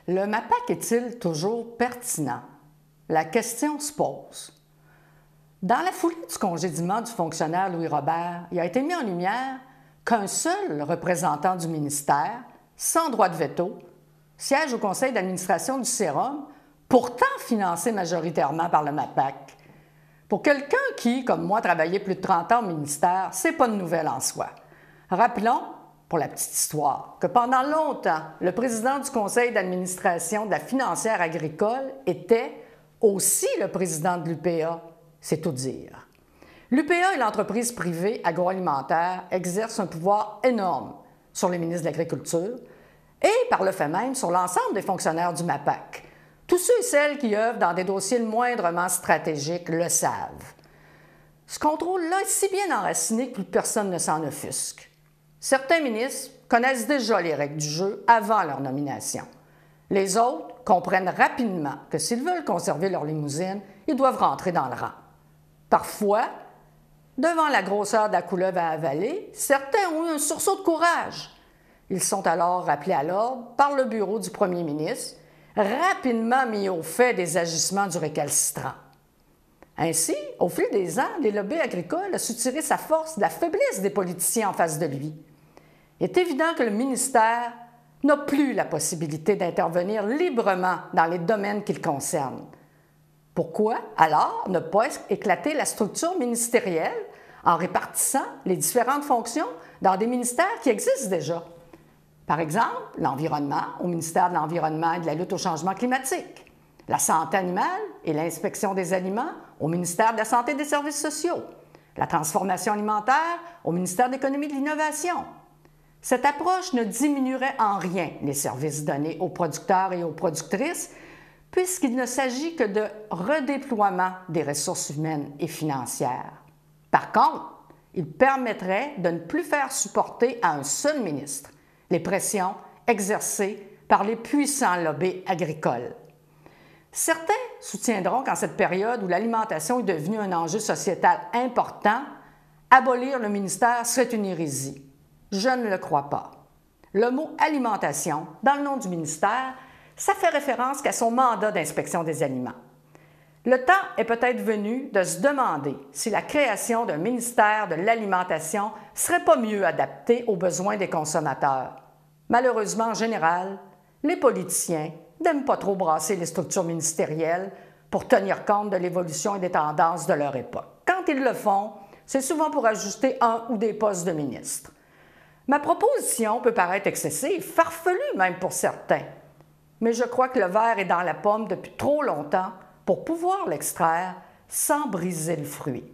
Le MAPAQ est-il toujours pertinent? La question se pose. Dans la foulée du congédiement du fonctionnaire Louis Robert, il a été mis en lumière qu'un seul représentant du ministère, sans droit de veto, siège au conseil d'administration du Sérum, pourtant financé majoritairement par le MAPAQ. Pour quelqu'un qui, comme moi, travaillait plus de 30 ans au ministère, c'est pas une nouvelle en soi. Rappelons, pour la petite histoire, que pendant longtemps, le président du conseil d'administration de la financière agricole était aussi le président de l'UPA, c'est tout dire. L'UPA et l'entreprise privée agroalimentaire exercent un pouvoir énorme sur les ministres de l'Agriculture et, par le fait même, sur l'ensemble des fonctionnaires du MAPAQ. Tous ceux et celles qui œuvrent dans des dossiers le moindrement stratégiques le savent. Ce contrôle-là est si bien enraciné que plus personne ne s'en offusque. Certains ministres connaissent déjà les règles du jeu avant leur nomination. Les autres comprennent rapidement que s'ils veulent conserver leur limousine, ils doivent rentrer dans le rang. Parfois, devant la grosseur de la couleuvre à avaler, certains ont eu un sursaut de courage. Ils sont alors rappelés à l'ordre par le bureau du premier ministre, rapidement mis au fait des agissements du récalcitrant. Ainsi, au fil des ans, les lobbies agricoles ont su tirer sa force de la faiblesse des politiciens en face de lui. Il est évident que le ministère n'a plus la possibilité d'intervenir librement dans les domaines qu'il concerne. Pourquoi, alors, ne pas éclater la structure ministérielle en répartissant les différentes fonctions dans des ministères qui existent déjà? Par exemple, l'environnement au ministère de l'Environnement et de la lutte au changement climatique, la santé animale et l'inspection des aliments au ministère de la Santé et des Services sociaux, la transformation alimentaire au ministère de l'Économie et de l'Innovation. Cette approche ne diminuerait en rien les services donnés aux producteurs et aux productrices, puisqu'il ne s'agit que de redéploiement des ressources humaines et financières. Par contre, il permettrait de ne plus faire supporter à un seul ministre les pressions exercées par les puissants lobbies agricoles. Certains soutiendront qu'en cette période où l'alimentation est devenue un enjeu sociétal important, abolir le ministère serait une hérésie. Je ne le crois pas. Le mot « alimentation », dans le nom du ministère, ça fait référence qu'à son mandat d'inspection des aliments. Le temps est peut-être venu de se demander si la création d'un ministère de l'alimentation ne serait pas mieux adaptée aux besoins des consommateurs. Malheureusement, en général, les politiciens n'aiment pas trop brasser les structures ministérielles pour tenir compte de l'évolution et des tendances de leur époque. Quand ils le font, c'est souvent pour ajuster un ou des postes de ministre. Ma proposition peut paraître excessive, farfelue même pour certains, mais je crois que le verre est dans la pomme depuis trop longtemps pour pouvoir l'extraire sans briser le fruit.